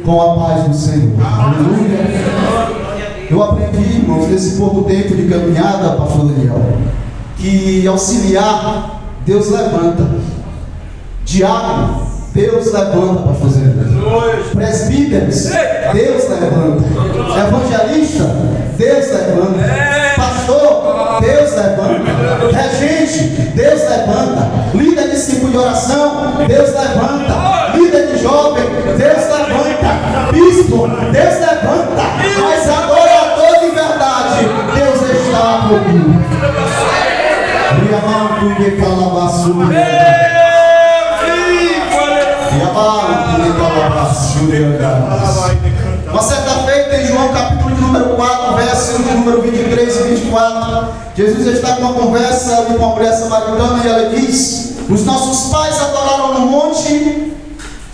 com a paz do Senhor. Aleluia. Eu aprendi, irmãos, nesse pouco tempo de caminhada, pastor Daniel, que auxiliar, Deus levanta. Diácono, Deus levanta, pastor Daniel. Presbíteros, Deus levanta. Evangelista, Deus levanta. Pastor, Deus levanta. Regente, Deus levanta. Líder de ciclo de oração, Deus levanta. Líder de jovem, Deus levanta. Bispo, Deus levanta. Mas adorador de verdade, Deus está comigo. Uma certa feita em João capítulo de número 4, verso de número 23 e 24, Jesus está com uma conversa ali com a mulher samaritana e ela diz: os nossos pais adoraram no monte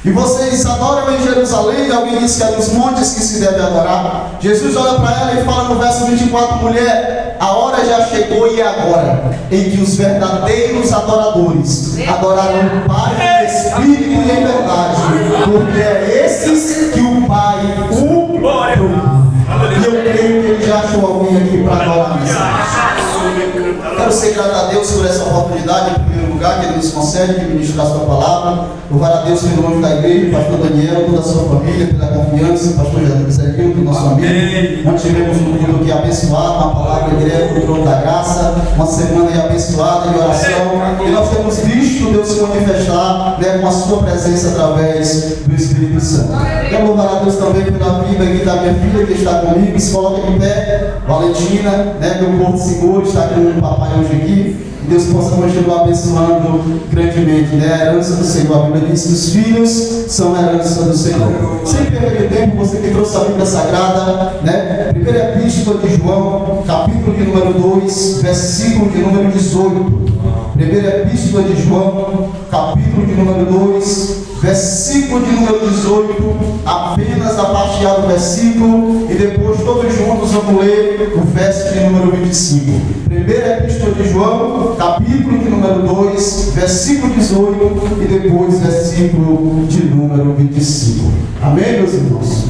e vocês adoram em Jerusalém. E alguém disse que é nos montes que se deve adorar. Jesus olha para ela e fala no verso 24: mulher, a hora já chegou e é agora em que os verdadeiros adoradores adorarão o Pai em espírito e em verdade, porque é esses que o Pai o procura. E eu creio que ele já achou alguém aqui para adorar nessa noite. Quero ser grato a Deus por essa oportunidade, em primeiro lugar, que Ele nos concede de ministrar a sua palavra. Louvar a Deus pelo nome da igreja, pastor Daniel, toda a sua família, pela confiança, pastor José, nosso amigo. Onde tivemos um culto aqui abençoado, uma palavra direta do trono da graça, uma semana abençoada de oração. E nós temos visto Deus se manifestar, né, com a sua presença através do Espírito Santo. Quero louvar a Deus também pela vida aqui da minha filha que está comigo. Se coloca em pé, Valentina, né, meu porto seguro, está com o papai hoje aqui. Que Deus possa continuar abençoando grandemente, né? A herança do Senhor. A Bíblia diz que os filhos são a herança do Senhor. Sem perder tempo, você que trouxe a Bíblia Sagrada, né? Primeira Epístola de João, capítulo de número 2, versículo de número 18. Primeira Epístola de João, capítulo de número 2, versículo de número 18, apenas a parte A do versículo, e depois todos juntos vamos ler o verso de número 25. Primeira Epístola de João, capítulo de número 2, versículo 18, e depois versículo de número 25. Amém, meus irmãos?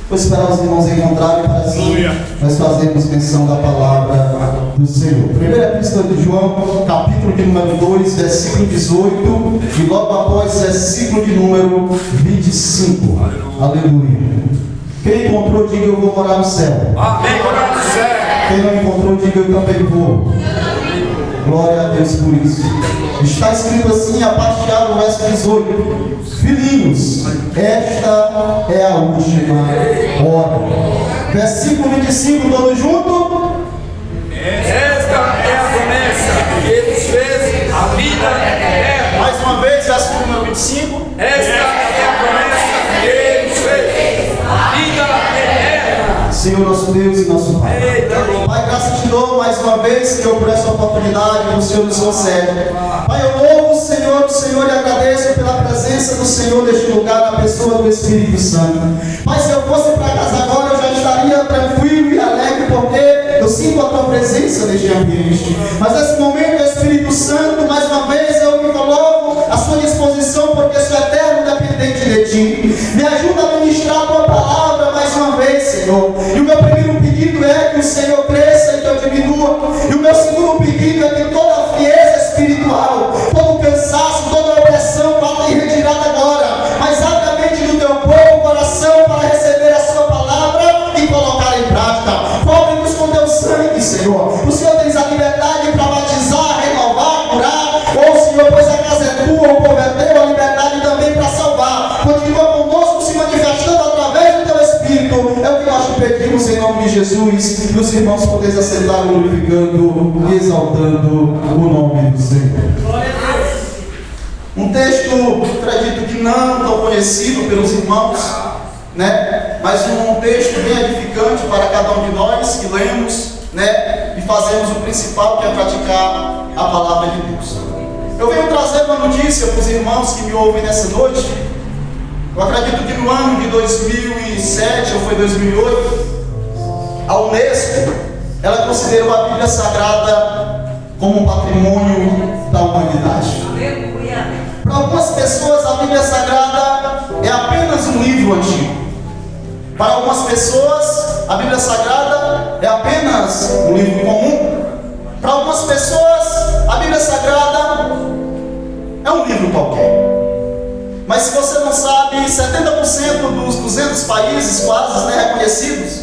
Vou esperar os irmãos encontrarem para assim nós fazermos menção da palavra do Senhor. Primeira Epístola de João, capítulo de número 2, versículo 18, e logo após versículo de número 25. Aleluia. Quem encontrou, diga: eu vou morar no céu. Amém. Morar no céu. Quem não encontrou, diga: eu também vou. Glória a Deus por isso. Está escrito assim, a parte A do verso 18: filhinhos, esta é a última hora. Versículo 25, todos juntos. Esta é a promessa que Ele fez, a vida eterna. Mais uma vez, verso número 25. Esta é a promessa que Ele fez, a vida eterna. Senhor nosso Deus e nosso Pai. Pai, graças te dou mais uma vez, Senhor, por essa oportunidade que o Senhor nos concede. Pai, eu louvo o Senhor e agradeço pela presença do Senhor neste lugar, na pessoa do Espírito Santo. Pai, se eu fosse para casa agora, eu já estaria tranquilo e alegre, porque eu sinto a tua presença neste ambiente. Mas nesse momento, Espírito Santo, mais uma vez eu me coloco à sua disposição, porque sou eterno dependente de ti. Me ajuda a ministrar a tua palavra mais uma vez, Senhor. E o meu primeiro pedido é que o Senhor cresça e que eu diminua. E o meu segundo pedido é que toda a frieza espiritual, todo o cansaço, toda a opressão vá em retirada agora. Mas abre a mente do teu povo, o coração, para receber a sua palavra e colocar em prática. Cobre-nos com teu sangue, Senhor. O Senhor tens a liberdade para batizar, renovar, curar. Ou, Senhor, pois a casa é tua, o povo é teu, a liberdade também para salvar. Continua conosco, se manifestando através do teu Espírito. É o que nós te pedimos em nome de Jesus. E os irmãos podeis aceitar, glorificando e exaltando o nome do Senhor. Um texto, acredito que não tão conhecido pelos irmãos, né? Mas um texto bem edificante para cada um de nós que lemos, né? E fazemos o principal, que é praticar a palavra de Deus. Eu venho trazer uma notícia para os irmãos que me ouvem nessa noite. Eu acredito que no ano de 2007 ou foi 2008, a Unesco, ela considerou a Bíblia Sagrada como um patrimônio da humanidade. Para algumas pessoas, a Bíblia Sagrada é apenas um livro antigo. Para algumas pessoas, a Bíblia Sagrada é apenas um livro comum. Para algumas pessoas, a Bíblia Sagrada é um livro qualquer. Mas se você não sabe, 70% dos 200 países quase reconhecidos,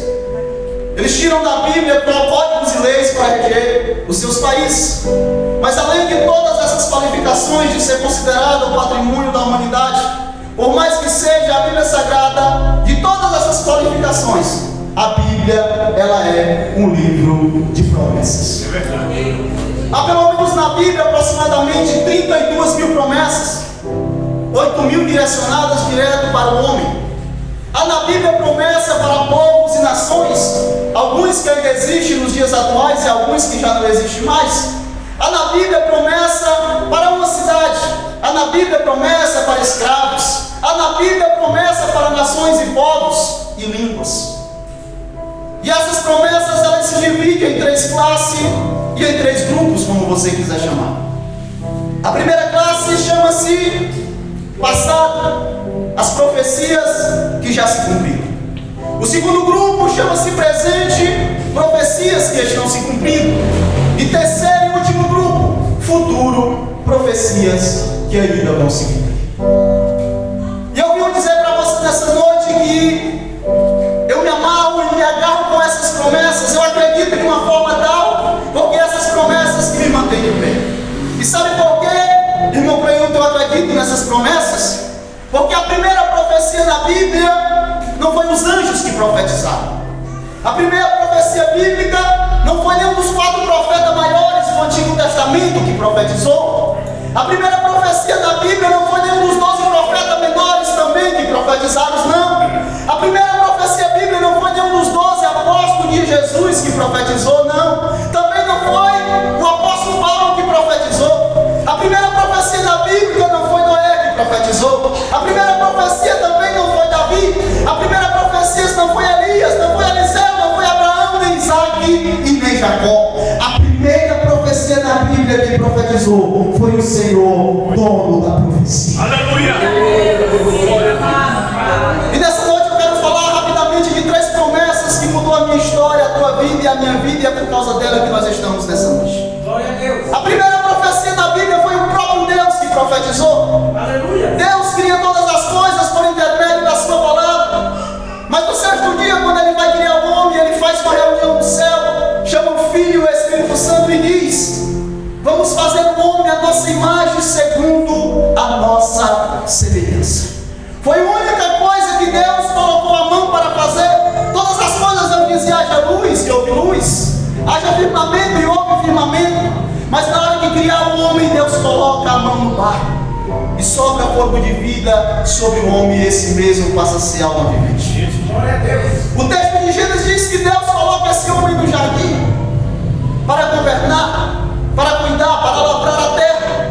eles tiram da Bíblia códigos e leis para reger os seus países. Mas além de todas essas qualificações de ser considerado o patrimônio da humanidade, por mais que seja a Bíblia Sagrada, de todas essas qualificações, a Bíblia, ela é um livro de promessas. É verdade. Há pelo menos na Bíblia aproximadamente 32 mil promessas, 8 mil direcionadas direto para o homem. Há na Bíblia promessa para povos e nações, alguns que ainda existem nos dias atuais e alguns que já não existem mais. Há na Bíblia promessa para uma cidade, há na Bíblia promessa para escravos, há na Bíblia promessa para nações e povos e línguas. E essas promessas, elas se dividem em 3 classes e em 3 grupos, como você quiser chamar. A primeira classe chama-se passado, as profecias que já se cumpriram. O segundo grupo chama-se presente, profecias que estão se cumprindo. E terceiro e último grupo, futuro, profecias que ainda vão se cumprir. E eu vim dizer para você nessa noite que eu me amarro e me agarro com essas promessas. Eu acredito de uma forma tal, porque essas promessas que me mantêm de pé. E sabe por quê, irmão Cleilton, eu acredito nessas promessas? Porque a primeira profecia da Bíblia não foi os anjos que profetizaram. A primeira profecia bíblica não foi nenhum dos 4 profetas maiores do Antigo Testamento que profetizou. A primeira profecia da Bíblia não foi nenhum dos 12 profetas menores também que profetizaram, não. A primeira profecia bíblica não foi nenhum dos 12 apóstolos de Jesus que profetizou, não. Também não foi o apóstolo Paulo que profetizou. A primeira profecia da Bíblia não foi Noé que profetizou. A primeira profecia também não foi Davi. A primeira profecia não foi Elias, não foi Eliseu, não foi Abraão, nem Isaac e nem Jacó. A primeira profecia da Bíblia que profetizou foi o Senhor, dono da profecia. Aleluia! E nessa noite eu quero falar rapidamente de 3 promessas que mudou a minha história, a tua vida e a minha vida, e é por causa dela que nós estamos nessa noite. Glória a Deus. A primeira profecia da Bíblia foi o próprio Deus que profetizou. Aleluia. Deus cria todas as coisas por intermédio da sua palavra. Mas no 6º dia, quando Ele vai criar o homem, Ele faz uma reunião no céu, chama o Filho e o Espírito Santo e diz: vamos fazer o homem a nossa imagem segundo a nossa semelhança. Foi a única coisa que Deus colocou a mão para fazer. Todas as coisas Ele dizia: haja luz e houve luz, haja firmamento e houve firmamento. Mas na hora de criar o homem, Deus coloca a mão no barro e sopra fogo de vida sobre o homem, e esse mesmo passa a ser alma vivente. Glória a Deus. O texto de Gênesis diz que Deus coloca esse homem no jardim para governar, para cuidar, para lavrar a terra.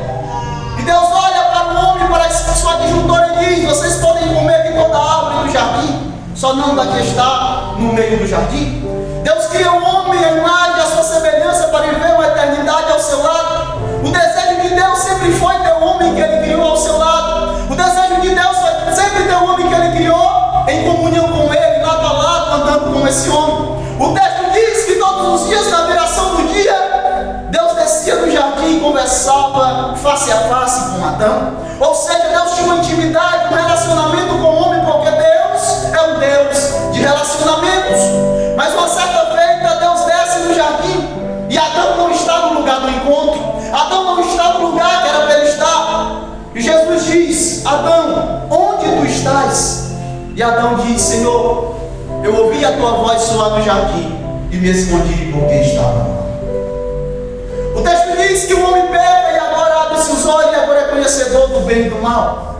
E Deus olha para o homem, para a sua adjuntora, e diz: vocês podem comer de toda a árvore do jardim, só não da que está no meio do jardim. Deus cria o homem a imagem, a sua semelhança, para viver uma eternidade ao seu lado. O desejo de Deus sempre foi ter o homem que Ele criou ao seu lado. O desejo de Deus foi sempre ter o homem que Ele criou em comunhão com Ele, lado a lado, andando com esse homem. O texto diz que todos os dias, na viração do dia, Deus descia no jardim e conversava face a face com Adão. Ou seja, Deus tinha uma intimidade, um relacionamento com o homem, porque Deus é um Deus de relacionamentos. Mas uma certa feita, Deus desce no jardim e Adão não está no lugar do encontro. Adão não está no lugar que era para ele estar. E Jesus diz: Adão, onde tu estás? E Adão diz: Senhor, eu ouvi a tua voz soar no jardim e me escondi porque estava mal. O texto diz que o homem pega e agora abre-se os olhos e agora é conhecedor do bem e do mal.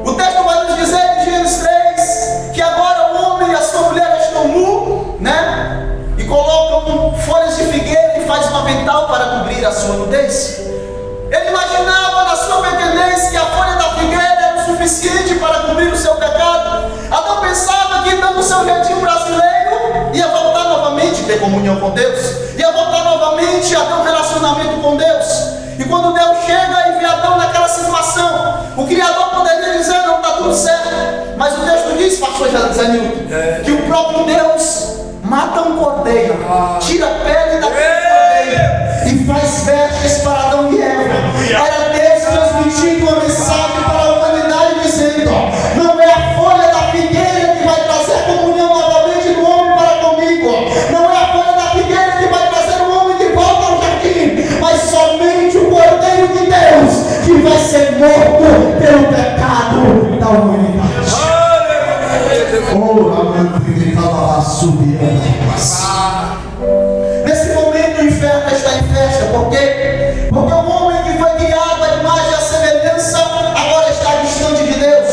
O texto vai nos dizer em Gênesis 3 que agora o homem e a sua mulher estão nus, e colocam folhas de figueira e faz um avental para cobrir a sua nudez. Ele imaginava na sua pequenez que a folha da figueira era o suficiente para cobrir o seu pecado. Adão pensava que, dando o seu jeitinho brasileiro, ia voltar novamente a ter comunhão com Deus, ia voltar novamente a ter um relacionamento com Deus. E quando Deus chega e vê Adão naquela situação, o Criador poderia dizer: não está tudo certo, Mas o texto diz, pastor Zé Nilton, que o próprio Deus mata um cordeiro, tira a pele daquele cordeiro e faz vestes para Adão e Eva. Era Deus transmitindo uma mensagem para a humanidade, dizendo: não é a folha da figueira que vai trazer a comunhão novamente do homem para comigo, não é a folha da figueira que vai trazer o homem de volta ao jardim, mas somente o cordeiro de Deus que vai ser morto pelo pecado da humanidade. Nesse momento o inferno está em festa. Por quê? Porque o homem que foi criado à imagem e à semelhança agora está distante de Deus.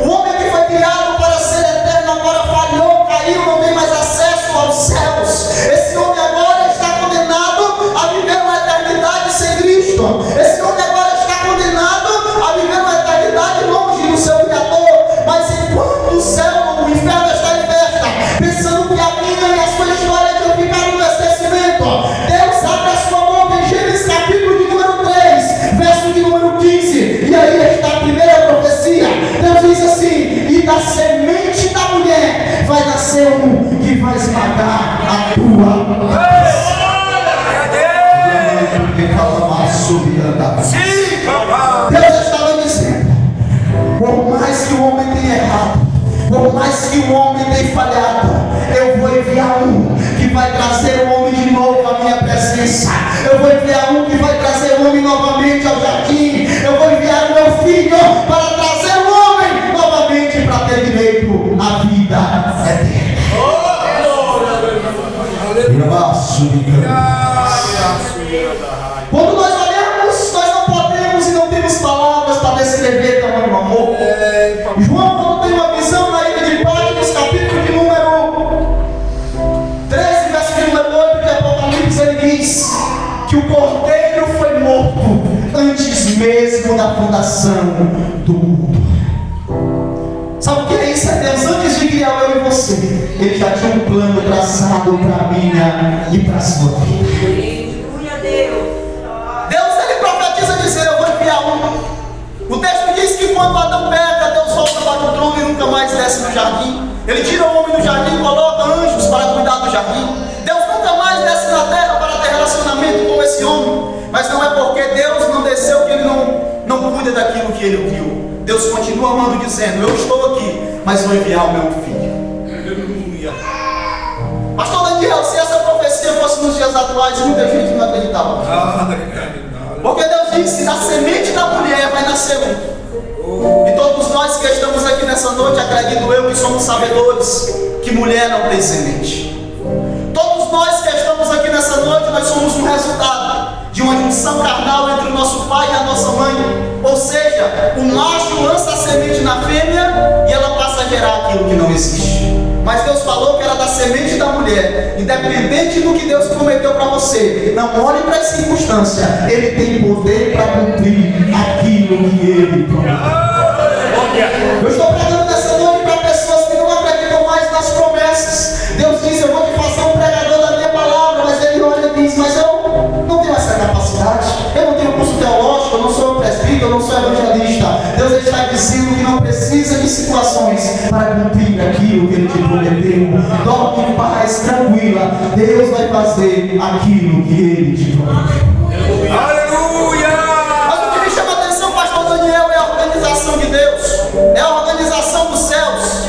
O homem que foi criado para ser eterno agora falhou, caiu, não tem mais acesso aos céus. Esse homem agora está condenado a viver uma eternidade sem Cristo. Esse homem agora está condenado a viver uma eternidade longe do seu Criador. Mas enquanto o céu, o inferno está em festa, pensando que a minha e a sua história de ficar no esquecimento, Deus abre a sua boca em Gênesis capítulo de número 3, verso de número 15, e aí está a primeira profecia. Deus diz assim: e da semente da mulher vai nascer um que vai esmagar a tua cabeça. Deus estava dizendo: por mais que o homem tenha errado, por mais que o homem tenha falhado, eu vou enviar um que vai trazer o homem de novo à minha presença. Eu vou enviar um que vai trazer o homem novamente ao jardim. Eu vou enviar o meu filho para trazer o homem novamente para ter direito à vida eterna. Quando nós olhamos, nós não podemos e não temos palavras para descrever tamanho amor. João, quando tem uma visão na ilha de Patmos, capítulo de número 13, verso de número 8 de Apocalipse, ele diz que o cordeiro foi morto antes mesmo da fundação do mundo. Sabe o que é isso? É Deus, antes de criar eu e você, Ele já tinha um plano traçado para a minha e para a sua vida. Deus, Ele profetiza dizendo: eu vou enviar um. O texto diz que quando Adão peca, Deus volta para o trono e nunca mais desce no jardim. Ele tira o homem do jardim e coloca anjos para cuidar do jardim. Deus nunca mais desce na terra para ter relacionamento com esse homem. Mas não é porque Deus não desceu que Ele não cuida daquilo que Ele criou. Deus continua amando, dizendo: eu estou aqui, mas vou enviar o meu filho. Aleluia. Pastor Daniel, se essa profecia fosse nos dias atuais, muita gente não acreditava. Porque Deus disse: da semente da mulher vai nascer um. E todos nós que estamos aqui nessa noite, acredito eu que somos sabedores que mulher não tem semente. Todos nós que estamos aqui nessa noite, nós somos um resultado de uma junção carnal entre o nosso pai e a nossa mãe. Ou seja, o macho lança a semente na fêmea e ela passa a gerar aquilo que não existe. Mas Deus falou que era da semente da mulher. Independente do que Deus prometeu para você, não olhe para as circunstâncias. Ele tem poder para cumprir aquilo que Ele prometeu. Eu estou pregando nessa noite para pessoas que não acreditam mais nas promessas. Deus diz: eu vou te fazer um pregador da minha palavra. Mas ele olha e diz: mas eu não tenho essa capacidade. Eu não tenho curso teológico, eu não sou presbítero, eu não sou evangelista. Deus está dizendo que não precisa de situações para cumprir aquilo que Ele te prometeu. Dorme em paz, tranquila. Deus vai fazer aquilo que Ele te prometeu. Aleluia! Mas o que me chama a atenção, pastor Daniel, é a organização de Deus. É a organização dos céus.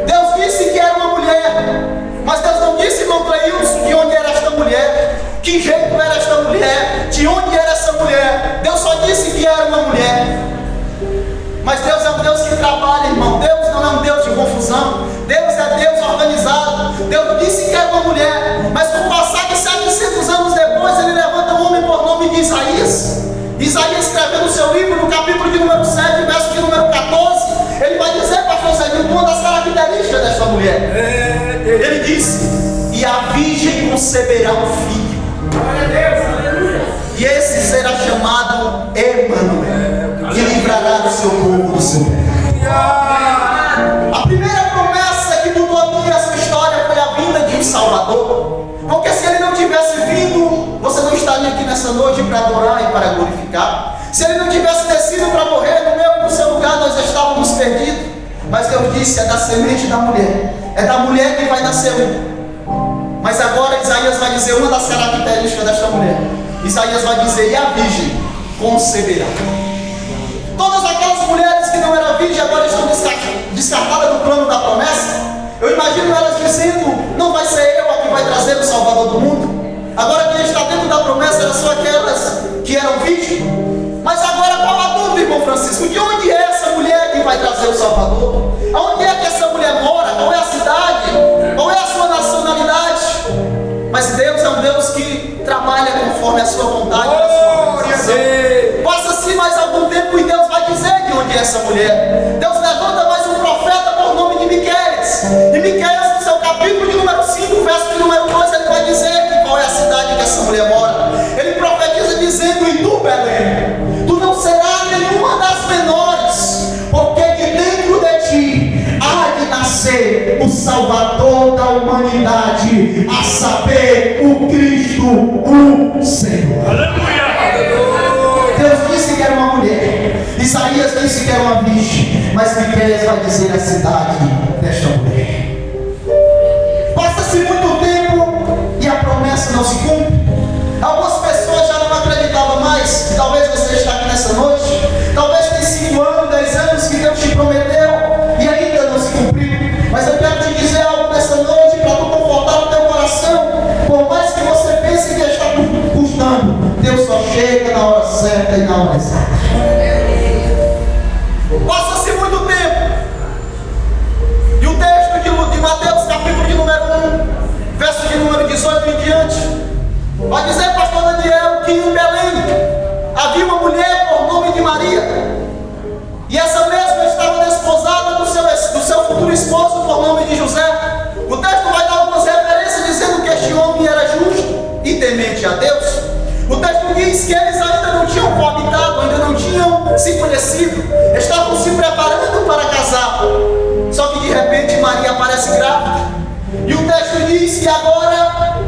Deus disse que era uma mulher, mas Deus não disse, irmão Cleilson, de onde era esta mulher, que jeito era esta mulher, de onde era essa mulher. Deus só disse que era uma mulher. Mas Deus é um Deus que trabalha, irmão. Deus não é um Deus de confusão. Deus é Deus organizado. Deus disse que era uma mulher, mas com o passar de 700 anos depois, Ele levanta um homem por nome de Isaías. Isaías escreveu no seu livro, no capítulo de número 7, verso de número 14, ele vai dizer, pastor Zé, uma das características desta mulher. Ele disse: e a virgem conceberá um filho, e esse será chamado Emanuel, que livrará do seu povo do seu pecado. A primeira promessa que mudou a minha e a sua história foi a vinda de um Salvador. Porque se Ele não tivesse vindo, você não estaria aqui nessa noite para adorar e para glorificar. Se Ele não tivesse descido para morrer no meu e no seu lugar, nós estávamos perdidos. Mas Deus disse: é da semente da mulher. É da mulher que vai nascer um. Mas agora Isaías vai dizer uma das características desta mulher. Isaías vai dizer: e a virgem conceberá. Todas aquelas mulheres que não eram virgem agora estão descartadas do plano da promessa. Eu imagino elas dizendo: não vai ser eu a que vai trazer o Salvador do mundo. Agora quem está dentro da promessa eram só aquelas que eram virgem. Mas agora qual a dúvida, irmão Francisco? De onde é essa mulher que vai trazer o Salvador? Aonde é que essa mulher mora? Qual é a cidade? Qual é a sua nacionalidade? Mas Deus é um Deus que trabalha conforme a sua vontade. Passa-se mais algum tempo e Deus vai dizer de onde é essa mulher. Deus levanta mais um profeta por nome de Miqueias. E Miqueias, no seu capítulo de número 5, verso de número 2, ele vai dizer que qual é a cidade que essa mulher mora. Ele profetiza dizendo: e tu, Belém, tu não serás nenhuma das menores, porque de dentro de ti há de nascer o Salvador da humanidade, a saber, o Cristo, o Senhor. Aleluia! Deus disse que era uma mulher, Isaías disse que era uma virgem, mas Miqueias vai dizer a cidade desta mulher. Passa-se muito tempo e a promessa não se cumpre. Algumas pessoas já não acreditavam mais. Talvez você está aqui nessa noite, talvez tem 5 anos, 10 anos que Deus te prometeu e ainda não se cumpriu. Mas eu quero te dizer algo nessa noite para tu confortar o teu coração. Por mais que você pense que está custando, Deus só chega na hora certa e na hora exata. Passa-se muito tempo e o texto de Mateus, capítulo de número 1, verso de número 18 em diante, vai dizer, pastor Daniel, que em Belém havia uma mulher por nome de Maria, e essa mesma estava desposada do seu futuro esposo por nome de José. O texto vai dar algumas referências dizendo que este homem era justo e temente a Deus. O texto diz que eles ainda não tinham coabitado, ainda não tinham se conhecido, estavam se preparando para casar. Só que de repente Maria aparece grávida, e o texto diz que agora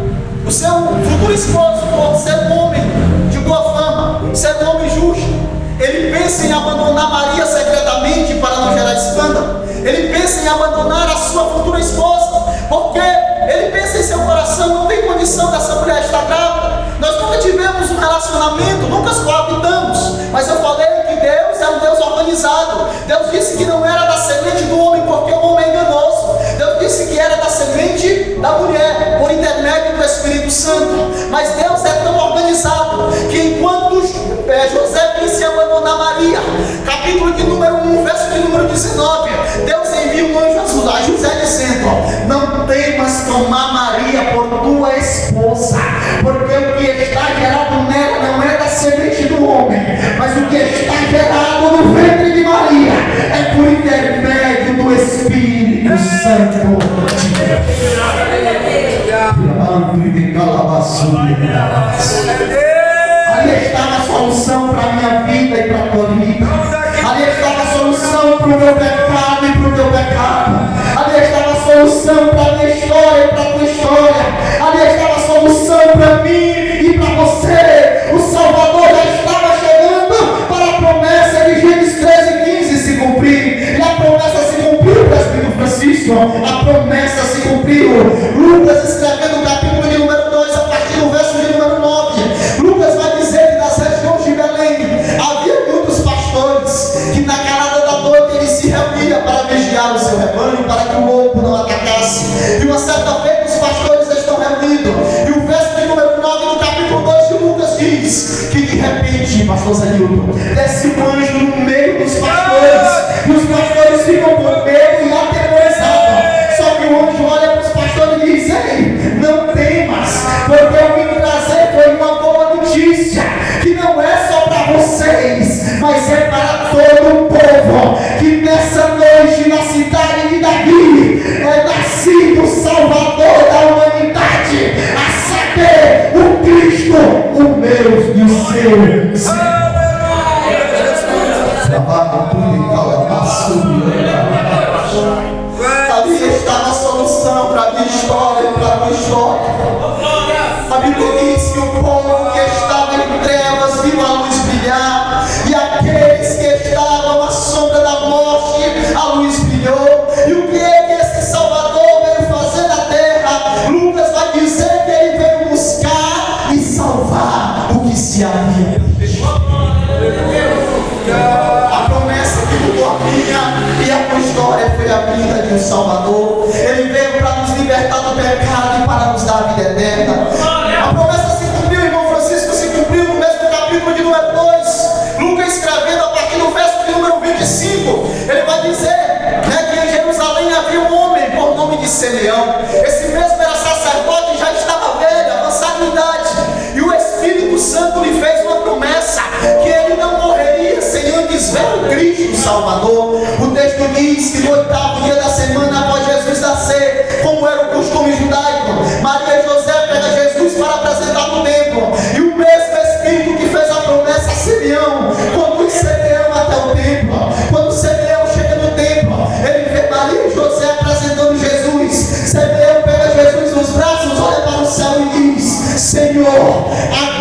o seu futuro esposo, por ser um homem de boa fama, ser um homem justo, ele pensa em abandonar Maria secretamente para não gerar escândalo. Ele pensa em abandonar a sua futura esposa, porque ele pensa em seu coração: não tem condição dessa mulher estar grávida. Nós nunca tivemos um relacionamento, nunca coabitamos, mas eu falei que Deus é um Deus organizado. Deus disse que não era da semente do homem, porque o homem é enganoso. Deus disse que era da semente da mulher, por intermédio do Espírito Santo. Mas Deus é tão organizado que enquanto José pensa em abandonar Maria, capítulo de número 1, verso de número 19, Deus envia um anjo a José dizendo: não temas tomar Maria por tua esposa, porque o que está gerado nela não é da semente do homem, mas o que está gerado no ventre de Maria é por intermédio do Espírito Santo de Deus. Ali estava a solução para a minha vida e para a tua vida. Ali estava a solução para o meu pecado e para o teu pecado. Ali estava a solução para a minha história e para a tua história. Ali estava a solução para mim e para você. O Salvador já estava chegando para a promessa de Gênesis 13:15 se cumprir. E a promessa se cumpriu, presbítero Francisco. A promessa se cumpriu. Lucas, escrevendo o capítulo de número 2, a partir do verso de número 9. Lucas vai dizer que nas regiões de Belém havia muitos pastores que na calada da noite eles se reuniam para vigiar o seu rebanho, para que o lobo não atacasse. E uma certa vez os pastores estão reunidos, e o verso de número 9 do capítulo 2 de Lucas diz que de repente, pastor Zanilton, desce um anjo no meio dos pastores, e os pastores ficam com medo e aterrorizados. Só que o anjo olha para os pastores e diz: ei, não temas, porque eu vim trazer foi uma boa notícia, que não é só para vocês, mas é para todo o povo, que nessa noite na cidade de Davi é nascido o Salvador da humanidade, a saber, o Cristo, o meu e o seu. Ali estava a solução para a minha história e para a tua história. A Bíblia diz que o povo que estava em trevas viu a luz brilhar, e aqueles que estavam à sombra da morte, a luz brilhou. o Salvador. Ele veio para nos libertar do pecado e para nos dar a vida eterna. A promessa se cumpriu, irmão Francisco, se cumpriu no mesmo capítulo de número 2. Lucas escrevendo a partir do verso de número 25, ele vai dizer que em Jerusalém havia um homem por nome de Simeão. Esse mesmo era sacerdote, já estava velho, avançado em idade, e o Espírito Santo lhe fez uma promessa, que ele não morreria sem antes ver o Cristo Salvador. O texto diz que no 8º dia da semana após Jesus nascer, como era o costume judaico, Maria e José pegam Jesus para apresentar no templo, e o mesmo Espírito que fez a promessa a Simeão conduz Simeão até o templo. Quando Simeão chega no templo, ele vê Maria e José apresentando Jesus. Simeão pega Jesus nos braços, olha para o céu e diz: Senhor,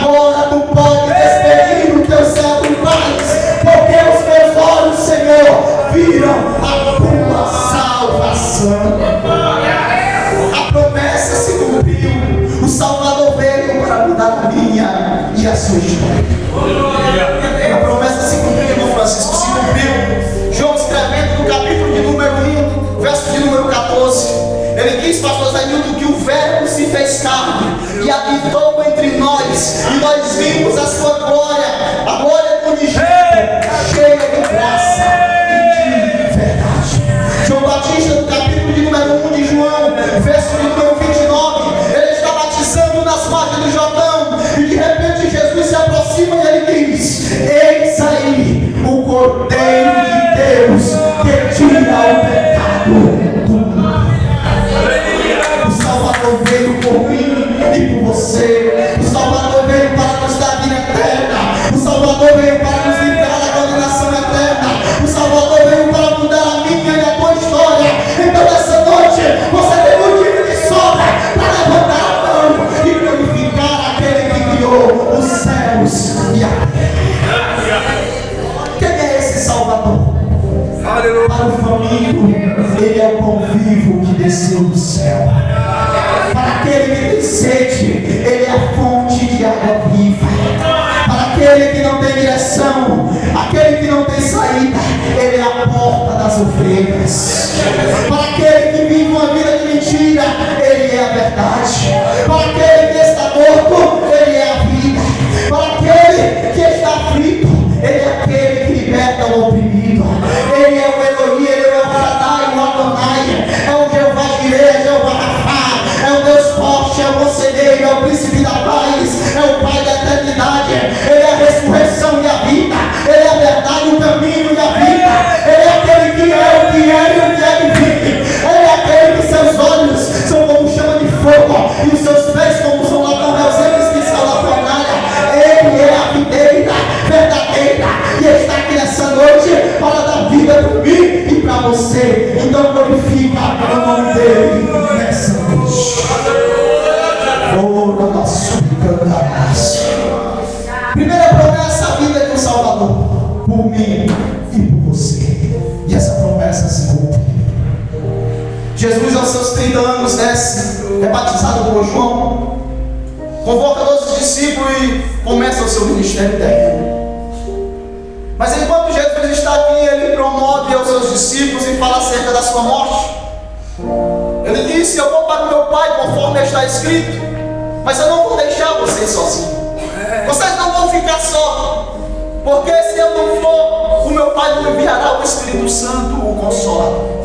agora tu pode despedir o teu servo em paz, porque os meus olhos, Senhor, viram a tua salvação. A promessa se cumpriu. O Salvador veio para mudar a minha e a sua história. A promessa se cumpriu, irmão Francisco, se cumpriu. João escrevendo no capítulo de número 1, verso de número 14, ele diz, pastor Zé Nilton, que o Verbo se fez carne e habitou entre nós, e nós vimos a sua glória, a glória do unigênito, cheia de graça e de verdade. João Batista, no capítulo de número 1 de João, verso de número 29, ele está batizando nas margens do Jordão, e de repente Jesus se aproxima e ele diz: eis aí o Cordeiro de Deus que tira o pecado do mundo. O Salvador veio por mim e por você. O Salvador veio para nos dar vida eterna. O Salvador veio para nos livrar da condenação eterna. O Salvador veio para mudar a minha e a tua história. Então nessa noite você tem motivo de sobra para levantar a mão e glorificar aquele que criou os céus e a terra. Quem é esse Salvador? Para o faminto, ele é o pão vivo que desceu do céu. Para aquele que tem sede, ele é a fonte de água viva. Para aquele que não tem direção, aquele que não tem saída, ele é a porta das ovelhas. Para aquele que vive uma vida de mentira, ele é a verdade. Para aquele que está morto, ele é a vida. Para aquele que está aflito, ele é aquele que liberta o oprimido. Ele é o Elohim, ele é o Shaddai, o Adonai, é o Jeová Jireh, é o Jeová Rapha, é o Deus forte, é o conselheiro, é o príncipe da paz, é o Pai da eternidade. Ele é a ressurreição e a vida, ele é a verdade, o caminho e a vida. Ele é aquele que é o que é e o que é que vive. Ele é aquele que seus olhos são como chama de fogo e os seus pés como são latão reluzentes que são da fornalha. Ele é a videira verdadeira e está aqui nessa noite para dar vida para mim e para você. Então glorifica o nome dele nessa noite. Ora da sua cantarás. Primeira promessa, a vida de um Salvador por mim e por você. E essa promessa se cumpre. Jesus aos seus 30 anos desce, é batizado por João, convoca 12 discípulos e começa o seu ministério terreno. Mas enquanto Jesus está aqui, ele promove aos seus discípulos e fala acerca da sua morte. Ele disse: eu vou para o meu Pai conforme está escrito, mas eu não vou deixar vocês sozinhos. Vocês não vão ficar só, porque se eu não for, o meu Pai não enviará o Espírito Santo, o Consolador.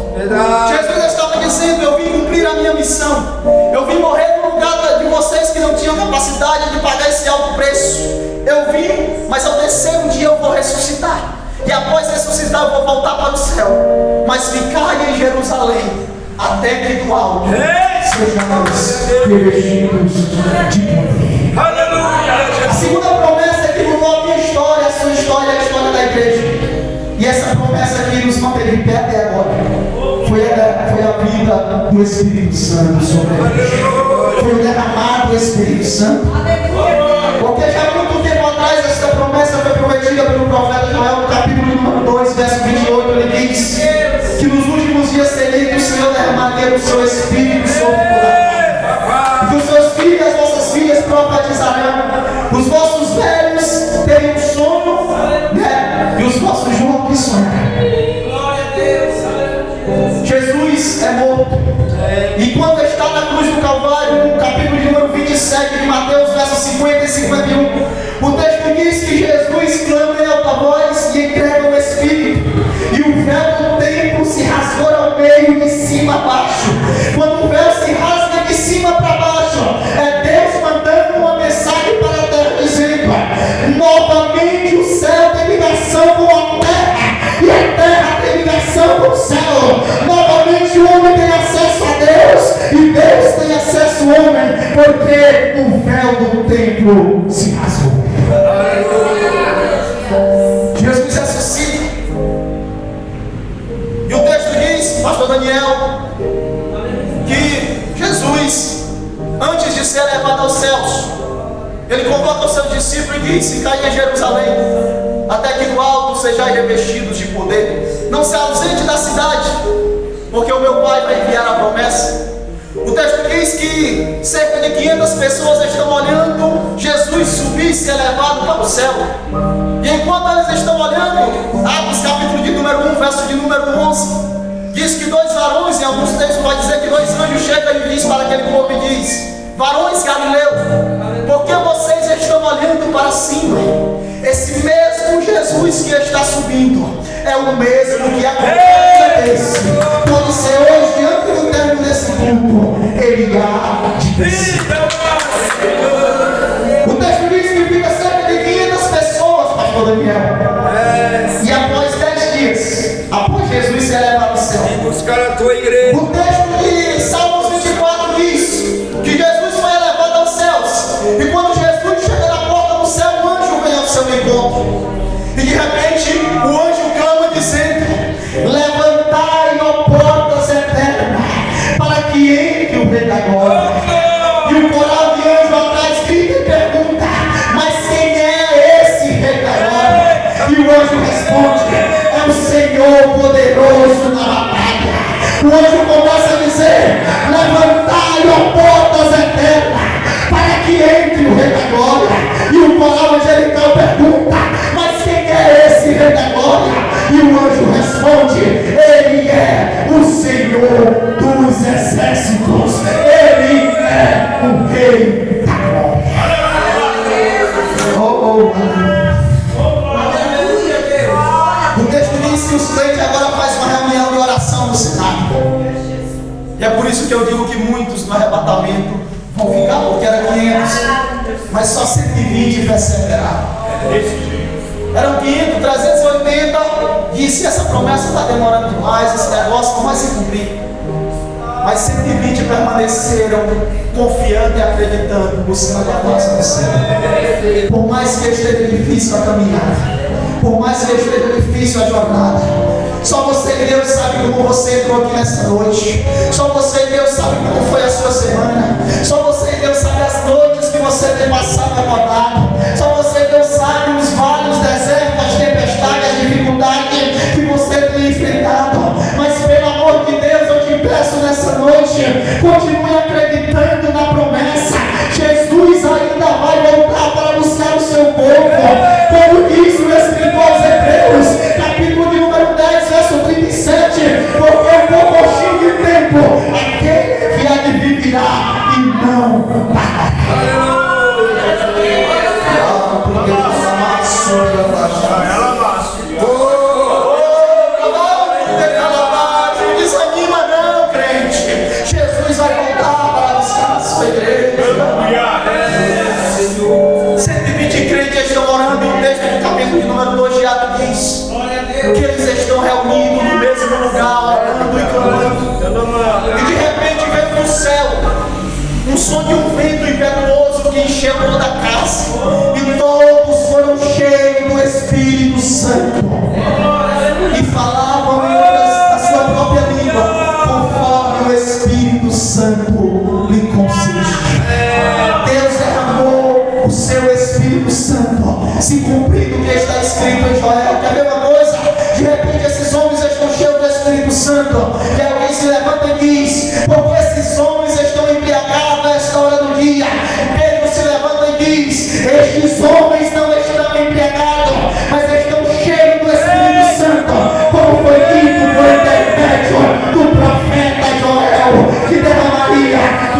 Jesus estava dizendo: eu vim cumprir a minha missão. Eu vim morrer no lugar de vocês que não tinham capacidade de pagar esse alto preço. Eu vim, mas ao descer um dia eu vou ressuscitar. E após ressuscitar eu vou voltar para o céu. Mas ficar em Jerusalém até que do alto sejamos revestidos de poder. Aleluia! A segunda promessa é que mudou a minha história, a sua história, a história da igreja. E essa promessa que nos manteve de pé até agora foi a vida do Espírito Santo sobre a igreja. Foi o derramado do Espírito Santo. Porque já há muito tempo atrás essa promessa foi prometida pelo profeta Joel, no capítulo número 2, verso 28. Ele diz que nos últimos dias seria que o Senhor derramaria o seu Espírito sobre toda. Que os seus filhos e as vossas filhas profetizarão. Os vossos velhos teriam sono, né? E os vossos jovens sonharão. Jesus é morto. E quando está na cruz do Calvário, no capítulo de número 27 de Mateus, versos 50 e 51, o texto diz que Jesus clama em alta voz e entrega o Espírito. E o véu do templo se rasgou ao meio, de cima a baixo. Quando o véu se rasga de cima para baixo, é Deus mandando uma mensagem para a terra, dizendo: novamente o céu tem ligação com a terra, e a terra tem ligação com o céu. Novamente o homem tem acesso a Deus, e Deus tem acesso ao homem, porque o véu do templo se rasgou. Jesus ressuscita. E o texto diz, pastor Daniel, que Jesus, antes de ser levado aos céus, ele convoca os seus discípulos e diz: ficai em Jerusalém, até que do alto sejais revestidos de poder. Não se ausente da cidade, porque o meu Pai vai enviar a promessa. O texto diz que cerca de 500 pessoas estão olhando Jesus subir e ser levado para o céu. E enquanto eles estão olhando, Atos capítulo de número 1, verso de número 11, diz que dois varões, em alguns textos vai dizer que dois anjos chegam e diz para aquele povo e diz: varões galileus, por que vocês estão olhando para cima? Esse mesmo Jesus que está subindo é o mesmo que acompanha esse. Pode ser hoje, diante do término desse culto, ele há de descer. O texto diz que fica cerca de 500 pessoas, pastor Daniel. E após 10 dias, após Jesus ser levado ao céu, Vem buscar a tua igreja. o texto de Salmos 24 diz que Jesus foi elevado aos céus. E quando Jesus chega na porta do céu, o anjo vem ao seu encontro. E de repente o anjo clama dizendo: levantai, ó portas eternas, para que entre o Rei da Glória. E o coral de anjo atrás grita e pergunta: mas quem é esse Rei da Glória? E o anjo responde: é o Senhor poderoso na batalha. O anjo começa a dizer: levantai, ó portas eternas, para que entre o Rei da Glória. E o coral angelical pergunta: mas quem é esse Rei da Glória? E o anjo responde: ele é o Senhor dos exércitos, ele é o Rei da Glória. O texto diz que os crentes agora fazem uma reunião de oração no cenáculo. E é por isso que eu digo que muitos no arrebatamento vão ficar, porque era 500, mas só 120 perseveraram. Eram 500, 380, disse: essa promessa está demorando demais, esse negócio não vai se cumprir. Mas 120 permaneceram confiando e acreditando, buscando a graça do Senhor. Por mais que esteja difícil a caminhada, por mais que esteja difícil a jornada, só você e Deus sabe como você entrou aqui nessa noite. Só você e Deus sabe como foi a sua semana. Só você e Deus sabe as noites que você tem passado acordado. Só você e Deus sabe os vales, desertos, as tempestades, as dificuldades que você tem enfrentado. Mas pelo amor de Deus, eu te peço nessa noite, continue acreditando na promessa. Jesus ainda vai voltar para buscar o seu povo. Como diz o escritor aos Hebreus, capítulo de número 10, verso 37, porque o pouquinho de tempo, aquele que há de viverá e não parará. Desanima não, crente. Jesus vai voltar para buscar a sua igreja. 120 crentes estão orando. O texto do capítulo de número 2 de Atos diz que eles estão reunidos no mesmo lugar, orando e clamando. E de repente veio do céu um som de um vento impetuoso que encheu toda a casa. E todos foram cheios do Espírito Santo e falavam em outras da sua própria língua, conforme o Espírito Santo lhe concedeu. Deus derramou o seu Espírito Santo, se cumprindo o que está escrito em Joel. Quer ver uma coisa? De repente esses homens estão cheios do Espírito Santo, e alguém se levanta e diz: porque esses homens estão embriagados a esta hora do dia. Pedro se levanta e diz: estes homens não estão embriagados, mas estão cheios do Espírito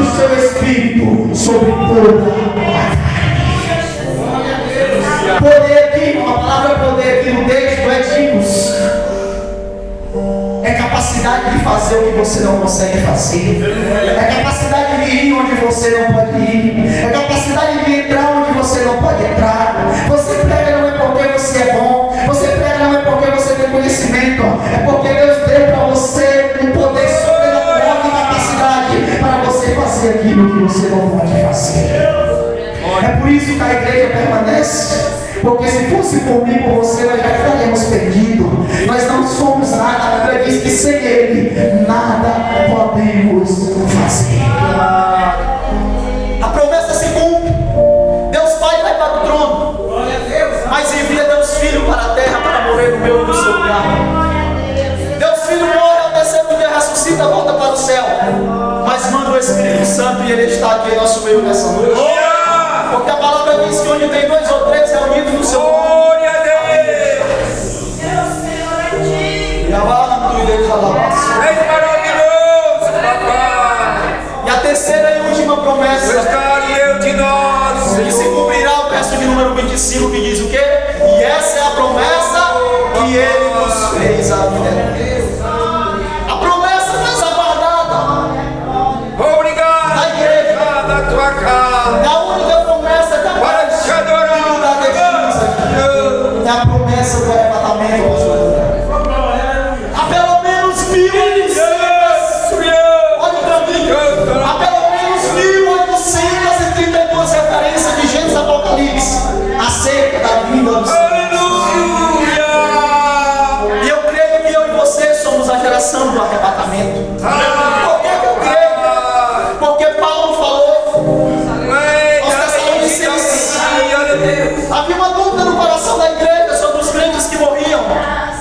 do seu Espírito sobre toda poder aqui, a palavra poder aqui no texto é dignos. É capacidade de fazer o que você não consegue fazer. É capacidade de ir onde você não pode ir. É capacidade de entrar onde você não pode entrar. Você prega não é porque você é bom. Você prega não é porque você tem conhecimento. É porque Deus deu para você um poder sobrenatural e capacidade para você fazer aquilo que você não pode fazer. É por isso que a igreja permanece. Porque se fosse por mim, por você, nós já estaríamos perdidos. Nós não somos nada. A Bíblia diz que sem Ele, nada podemos fazer. A promessa se cumpre. Deus Pai vai para o trono, mas envia Deus Filho para a terra para morrer no meu e no seu lugar. Deus Filho morre, ao terceiro dia ressuscita, volta para o céu, mas manda o Espírito Santo e Ele está aqui em nosso meio nessa noite. Porque a palavra diz que onde tem 2 ou 3 reunidos no seu nome. Glória a Deus. É maravilhoso, papai. E a terceira e última promessa que se cumprirá o verso de número 25, que diz o quê? E essa é a promessa que Ele nos fez a vida eterna. A promessa mais aguardada. Obrigado. Da igreja. Da tua casa. É a única promessa que para te adorar. É a promessa do arrebatamento, pastor. Há pelo menos 1.800. Olha para mim. Há pelo menos 1.832 referências de Gênesis e Apocalipse acerca da vinda do Senhor. Aleluia! E eu creio que eu e você somos a geração do arrebatamento. Por que eu creio? Porque Paulo falou. Havia uma dúvida no coração da igreja sobre os crentes que morriam.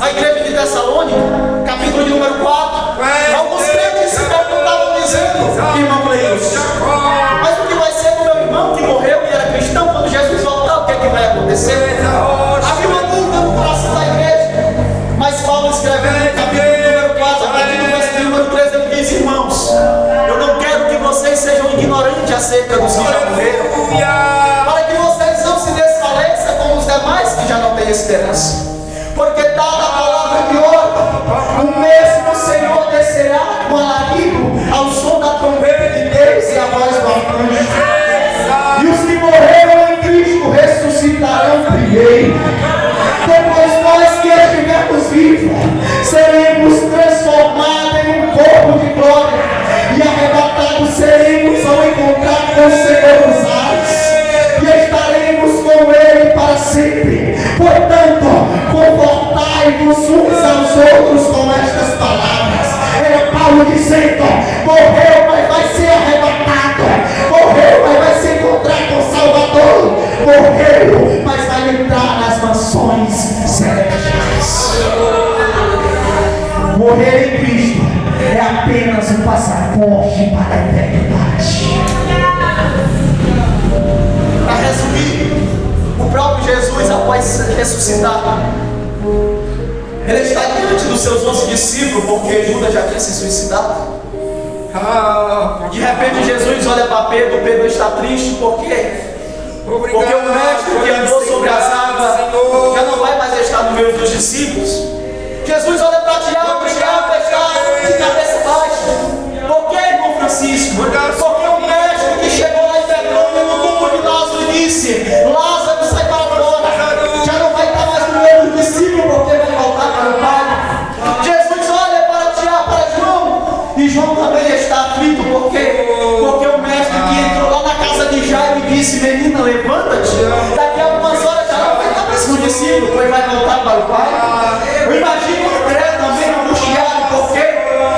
A igreja de Tessalônica, capítulo de número 4. Alguns crentes se perguntavam dizendo: irmão Cleus, mas o que vai ser do meu irmão que morreu e era cristão? Quando Jesus voltar, o que é que vai acontecer? Havia uma dúvida no coração da igreja. Mas Paulo escrevendo no capítulo de número 4, a partir do verso de número 3, ele diz: irmãos, eu não quero que vocês sejam ignorantes acerca dos que já morreram, para que vocês não se desfaleçam como os demais que já não têm esperança. Porque dada a palavra de ordem, o mesmo Senhor descerá com alarido ao som da trombeta de Deus e a voz do arcanjo. E os que morreram em Cristo ressuscitarão primeiro. Depois nós que estivermos vivos, seremos transformados em um corpo de glória e arrebatados seremos ao encontrar com o Senhor nos ares. E estaremos com Ele para sempre. Portanto, confortai-vos uns aos outros com estas palavras. Era Paulo dizendo: morreu, mas vai ser arrebatado. Morreu, mas vai se encontrar com o Salvador. Morreu, mas vai entrar nas mansões celestiais. Morrer em Cristo é apenas um passaporte para a eternidade. Para resumir, o próprio Jesus, após ressuscitar, ele está diante dos seus 11 discípulos, porque Judas já tinha se suicidado. De repente Jesus olha para Pedro. Pedro está triste, por quê? Porque o mestre que andou sobre as águas já não vai mais estar no meio dos discípulos. Jesus olha para Tiago, Tiago está de cabeça baixa. Por que, irmão Francisco? Porque o mestre que chegou lá em Betânia, no túmulo de Lázaro, disse: Lázaro, sai para fora. Já não vai estar mais no meio dos discípulos, porque vai voltar para o Pai. Jesus olha para Tiago, para João, e João também está aflito. Por quê? Porque o mestre que entrou lá na casa de Jairo e disse: menina, levanta-te. Daqui a algumas horas já não vai estar mais no discípulo, pois vai voltar para o Pai. Eu imagino André também angustiado. Por quê?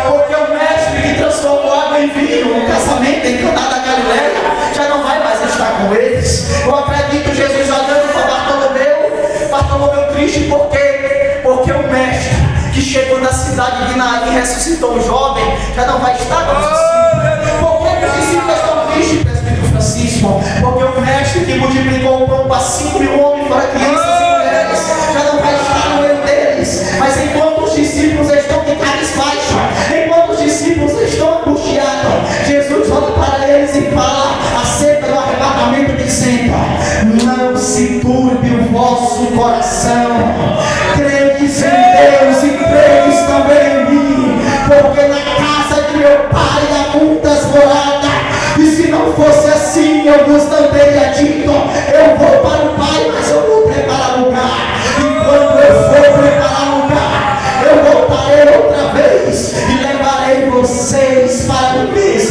Porque o mestre que transformou água em vinho no casamento em Caná da Galileia já não vai mais estar com eles. Eu acredito Jesus olhando para Bartolomeu triste. Por quê? Porque o mestre que chegou da cidade de Naim e ressuscitou o jovem já não vai estar com os discípulos. Por que os discípulos estão tristes, presbítero Francisco? Porque o mestre que multiplicou o pão para 5.000 homens, para crianças e mulheres, já não vai estar no meio deles. Mas enquanto os discípulos estão de cabisbaixo, enquanto os discípulos estão angustiados, Jesus olha para eles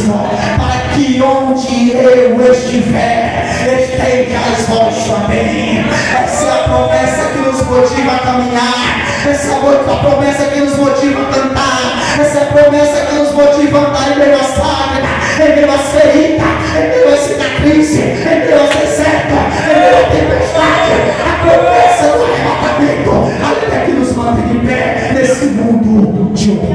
mesmo, para que onde eu estiver, estejais vós também. Essa é a promessa que nos motiva a caminhar, essa é a promessa que nos motiva a cantar, essa é a promessa que nos motiva a andar em meio às lágrimas, em meio às feridas, em meio às cicatrizes, em meio ao deserto, em meio à tempestade. A promessa do arrebatamento ainda que nos mantém de pé nesse mundo de horror.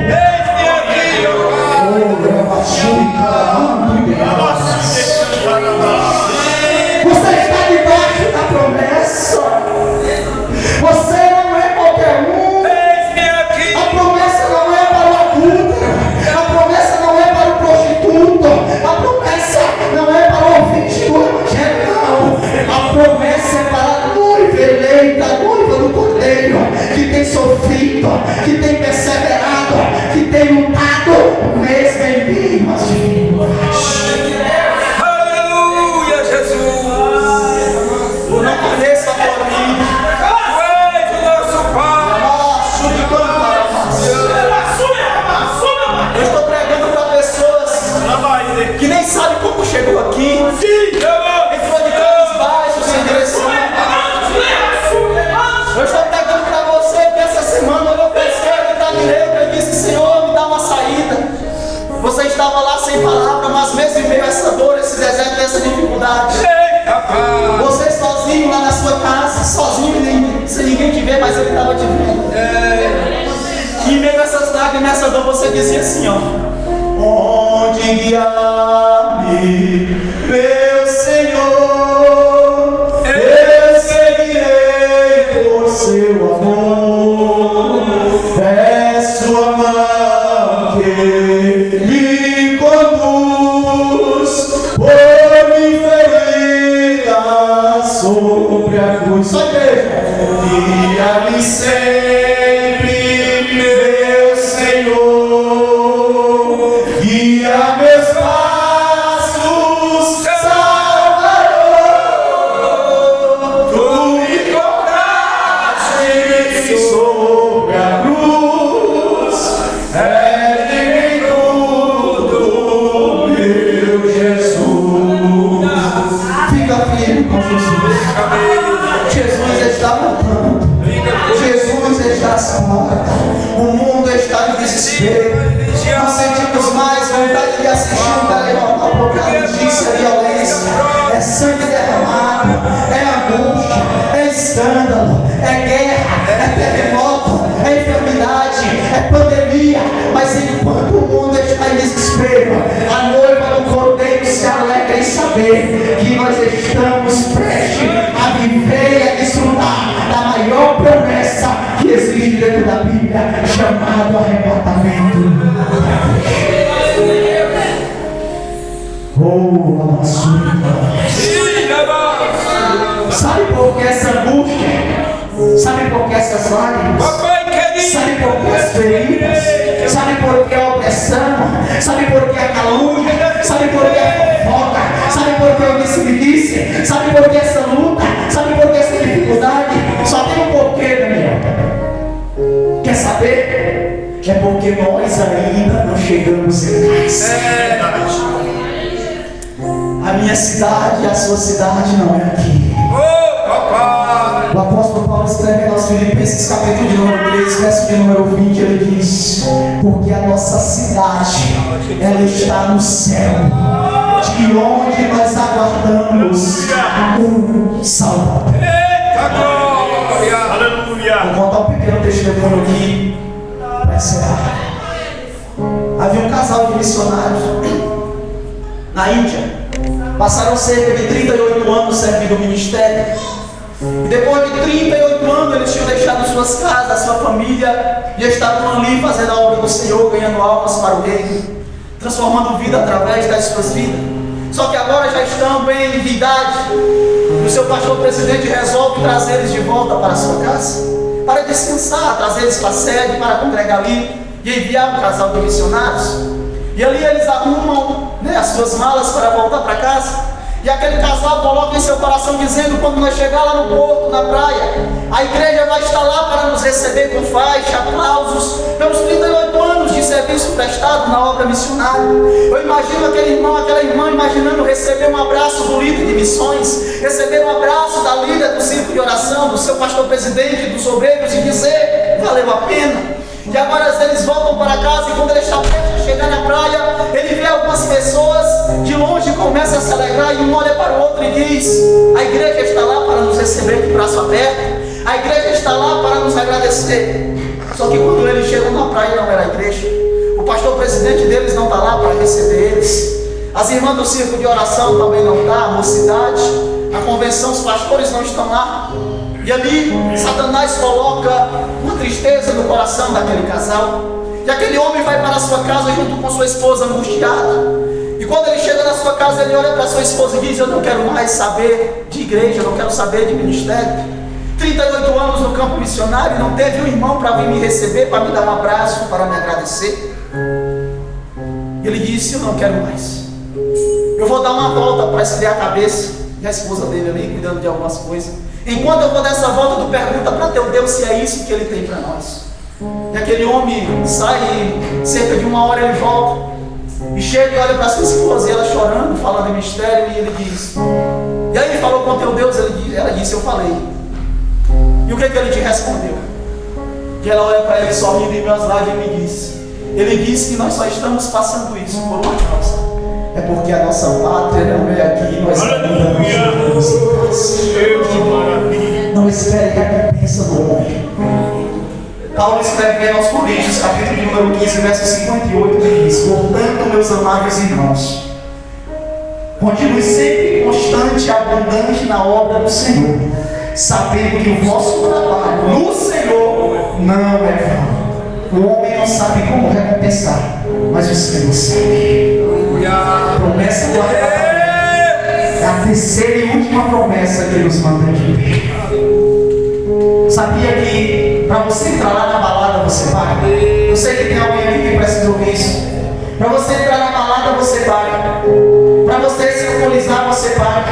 Você está debaixo da promessa. Você não é qualquer um. A promessa não é para o adulto. A promessa não é para o prostituto. A promessa não é para o ouvinte do evangelho, não. A promessa é para a noiva eleita, a noiva do Cordeiro, que tem sofrido, que tem perseverado, que tem lutado mesmo em meio às dificuldades. Aleluia, Jesus. Eu não conheço a tua vida. Tu és o nosso Pai. Eu estou pregando para pessoas que nem sabem como chegou aqui. Entrou de caminhos baixos, sem direção. Eu estou pregando para você que essa semana olhou para a esquerda e para a direita e disse: Senhor, me dá uma saída. Você estava lá sem palavra, mas mesmo em meio a essa dor, esse deserto, essa dificuldade, você sozinho lá na sua casa, sozinho, sem ninguém te ver, mas ele estava te vendo. E em meio a essas lágrimas, essa dor, você dizia assim, ó: onde guiar-me, meu Senhor, eu seguirei por seu amor. Peço a mão que me conduz, por me ferida sobre a cruz. Só igreja. Guia-me sempre, meu Senhor, guia meus passos, Salvador. Tu me compraste sobre a cruz, é tudo, meu Jesus. Fica firme com Jesus. Jesus está voltando. Jesus está às portas. O mundo está em desespero. Não sentimos mais vontade de assistir um telejornal, porque a notícia é violência, é sangue derramado, é angústia, é escândalo, é guerra, é terremoto, é enfermidade, é pandemia. Mas enquanto o mundo está em desespero, a noiva do Cordeiro se alegra em saber que nós estamos prestes a viver e a desfrutar da maior promessa que existe dentro da Bíblia, chamado arrebatamento. Oh, sabe por que essa angústia? Sabe por que essas lágrimas? Sabe por que as feridas? Sabe por que a opressão? Sabe por que a calúnia? Sabe por que a fofoca? Sabe por que o disse-me-disse? Sabe por que essa luta? Sabe por que essa dificuldade? Só tem um porquê, Daniel. Quer saber? É porque nós ainda não chegamos em casa. A minha cidade e a sua cidade não é aqui. O apóstolo Paulo escreve aos Filipenses, capítulo de número 3, verso de número 20, ele diz: porque a nossa cidade, ela está no céu, de onde nós aguardamos um Salvador. Vou contar um pequeno testemunho aqui para encerrar. Havia um casal de missionários na Índia. Passaram cerca de 38 anos servindo o ministério. E depois de 38 anos eles tinham deixado suas casas, sua família, e estavam ali fazendo a obra do Senhor, ganhando almas para o reino, transformando vida através das suas vidas. Só que agora já estão bem de idade. O seu pastor presidente resolve trazer eles de volta para a sua casa, para descansar, trazer eles para a sede, para congregar ali e enviar um casal de missionários. E ali eles arrumam as suas malas para voltar para casa. E aquele casal coloca em seu coração dizendo: quando nós chegar lá no porto, na praia, a igreja vai estar lá para nos receber com faixa, aplausos, pelos 38 anos de serviço prestado na obra missionária. Eu imagino aquele irmão, aquela irmã imaginando receber um abraço do líder de missões, receber um abraço da líder do círculo de oração, do seu pastor presidente, dos obreiros, e dizer: valeu a pena. E agora eles voltam para casa, e quando ele está perto de chegar na praia, ele vê algumas pessoas de longe, começa a se alegrar, e um olha para o outro e diz: a igreja está lá para nos receber de braço aberto, a igreja está lá para nos agradecer. Só que quando eles chegam na praia, não era a igreja, o pastor presidente deles não está lá para receber eles, as irmãs do círculo de oração também não está, a mocidade, a convenção, os pastores não estão lá. E ali Satanás coloca uma tristeza no coração daquele casal, e aquele homem vai para a sua casa junto com sua esposa, angustiado. E quando ele chega na sua casa, ele olha para sua esposa e diz: eu não quero mais saber de igreja, eu não quero saber de ministério. 38 anos no campo missionário, não teve um irmão para vir me receber, para me dar um abraço, para me agradecer. E ele disse: eu não quero mais, eu vou dar uma volta para esfriar a cabeça. E a esposa dele ali cuidando de algumas coisas. Enquanto eu vou dar essa volta, tu pergunta para teu Deus se é isso que ele tem para nós. E aquele homem sai, cerca de uma hora ele volta, e chega e olha para sua esposa, e ela chorando, falando em mistério, e ele diz: e aí, falou com teu Deus? Ela disse: eu falei. E o que ele te respondeu? Que ela olha para ele sorrindo em meus lágrimas e me disse: ele disse que nós só estamos passando isso por uma causa. É porque a nossa pátria não é aqui, nós estamos em paz. Não espere que a recompensa do homem. Paulo escrevendo aos Coríntios, capítulo número 15, verso 58, ele diz: portanto, meus amados irmãos, continue sempre constante e abundante na obra do Senhor, sabendo que o vosso trabalho no Senhor não é vão. O homem não sabe como recompensar, mas o Senhor sabe. A promessa do arrebatamento é a terceira e última promessa que nos manda aqui. Sabia que para você entrar lá na balada você paga? Eu sei que tem alguém aqui que precisa ouvir isso. Para você entrar na balada você paga. Para você se alcoolizar você paga.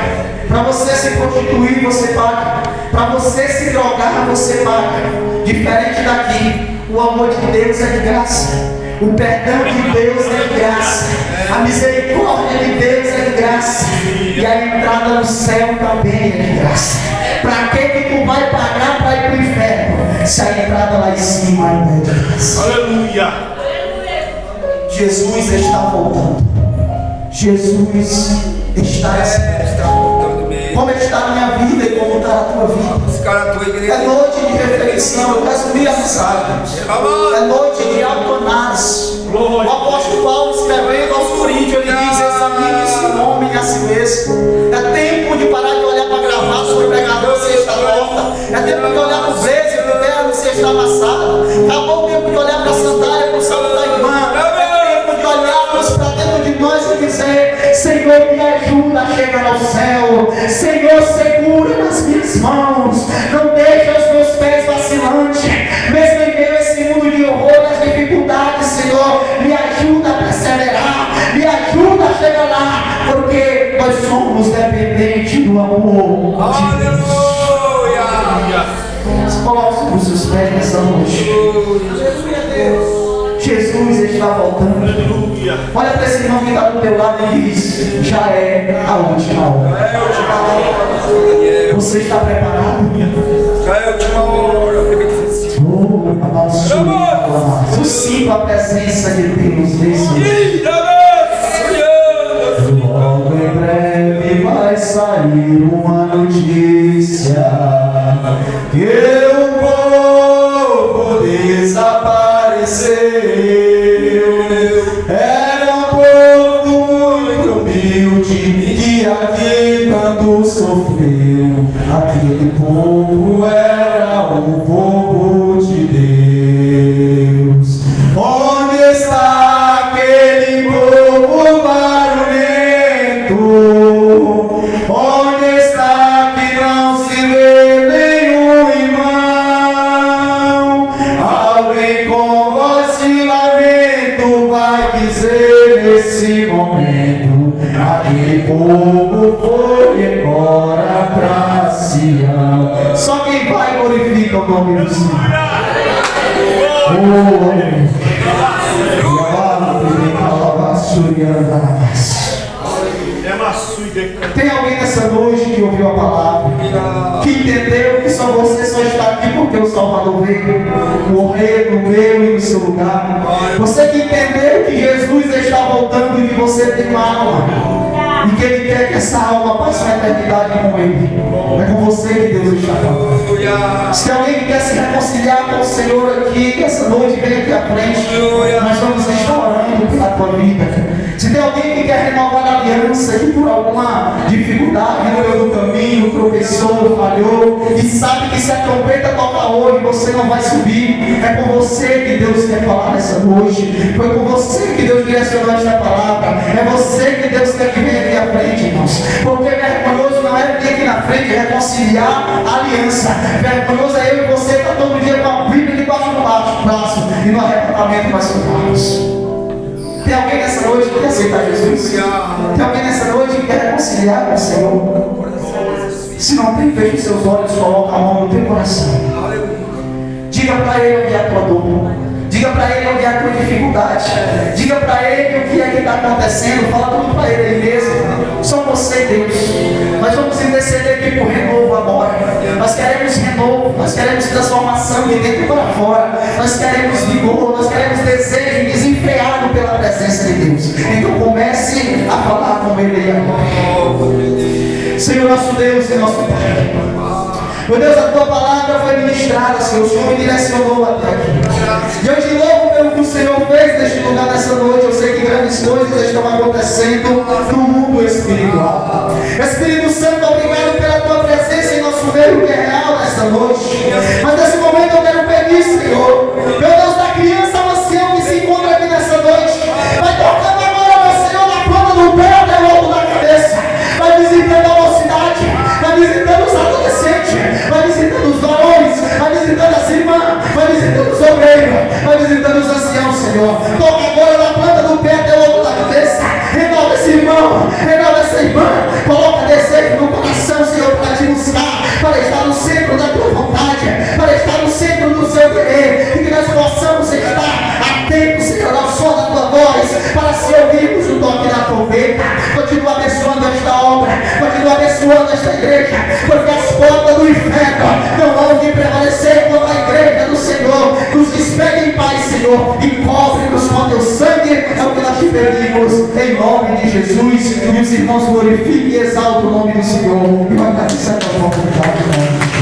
Para você se prostituir você paga. Para você se drogar você paga. Diferente daqui, o amor de Deus é de graça. O perdão de Deus é de graça. A misericórdia de Deus é de graça. E a entrada no céu também é de graça. Para que tu vai pagar para ir para o inferno, se a entrada lá em cima ainda é de graça? Aleluia! Jesus está voltando. Jesus está voltando mesmo. Como está a minha vida e como está a tua vida? É noite de reflexão. Eu resumi a mensagem. É noite de autonase. O apóstolo Paulo, escrevendo aos Coríntios, ele diz: examine-se o homem a si mesmo. É tempo de parar de olhar para gravar sobre o pregador se está morta. É tempo de olhar para o blazer do terno se está amassado. Acabou o tempo de olhar para a sandália, para o salto da irmã. É tempo de olharmos para dentro de nós e dizer: Senhor, me ajuda a chegar ao céu. Senhor, segura nas minhas mãos. Não deixa os meus pés vacilantes. Mesmo em meio a esse mundo de horror, das dificuldades, Senhor, me ajuda a perseverar. Me ajuda a chegar lá. Porque nós somos dependentes do amor de Deus. Coloque os seus pés nessa noite. Jesus está voltando. Olha para esse irmão que está do teu lado e diz: já é a última hora. Você está preparado? Já é a última hora. Eu sinto a presença de Deus nesse. Logo em breve vai sair uma notícia que o povo desapareceu. Era um povo muito humilde que aqui tanto sofreu. Aquele povo era o povo de Deus. Onde está aquele povo barulhento? Onde está que não se vê nenhum irmão? Alguém com voz de lamento vai dizer nesse momento: aquele povo foi Só quem vai glorifica o nome do Senhor. Tem alguém nessa noite que ouviu a palavra, que entendeu que só você só está aqui porque o Salvador veio morrer no meu e no seu lugar? Você que entendeu que Jesus está voltando e que você tem uma alma e que Ele quer que essa alma passe a eternidade com Ele. É com você que Deus está falando. Se tem alguém que quer se reconciliar com o Senhor aqui, essa noite vem aqui à frente. Nós vamos estar orando pela tua vida. Se tem alguém que quer renovar a aliança, que por alguma dificuldade no meio do caminho tropeçou, falhou, e sabe que se a trombeta tocar hoje, você não vai subir. É com você que Deus quer falar nessa noite. Foi com você que Deus direcionou esta palavra. É você que Deus quer que venha aqui à frente, irmãos. Porque vergonhoso não é vir aqui na frente e reconciliar a aliança. Vergonhoso é eu e você estar todo dia com a Bíblia debaixo do braço e no arrebatamento nós ficamos. Tem alguém nessa noite que quer aceitar Jesus? Tem alguém nessa noite que quer reconciliar com o Senhor? Se não tem, feche os seus olhos, coloca a mão no teu coração. Diga para Ele onde é a tua dor. Diga para Ele onde é a tua dificuldade. Diga para Ele o que é que está acontecendo. Fala tudo para Ele aí mesmo. Só você e Deus. Nós vamos interceder aqui por renovo agora. Nós queremos renovo. Nós queremos transformação de dentro para fora. Nós queremos vigor. Nós queremos desejo desenfreado pela presença de Deus. Então comece a falar com Ele aí agora. Senhor nosso Deus e nosso Pai, meu Deus, a tua palavra foi ministrada, Senhor. O Senhor me direcionou até aqui. E eu te louvo pelo que o Senhor fez neste lugar nessa noite. Eu sei que grandes coisas estão acontecendo no mundo espiritual. Espírito Santo, obrigado pela tua presença em nosso meio, que é real nesta noite. Mas nesse momento eu quero pedir, Senhor, meu Deus, da criança ao ancião que se encontra aqui nessa noite, vai tocando agora, meu Senhor, na planta do pé até o alto da cabeça. Vai visitando a mocidade, vai visitando os adolescentes, vai visitando os varões, vai visitando as irmãs, vai visitando os obreiros, vai visitando os anciãos, Senhor. Toca agora na planta do pé até o alto da cabeça. Renova esse irmão, renova essa irmã. Coloca desejo no coração, Senhor, para te buscar, para estar no centro da tua vontade, para estar no centro do seu querer, e que nós possamos estar atentos, Senhor, ao som da tua voz, para se ouvirmos o toque da trombeta. Continua abençoando esta obra, continua abençoando esta igreja, porque as portas do inferno não vão vir prevalecer contra a igreja do Senhor. Nos despede em paz, Senhor, e cobre-nos com teu sangue. É o que nós te pedimos, em nome de Jesus. E os irmãos glorifiquem e exaltem o nome do Senhor, e vai agradecer a tua vontade.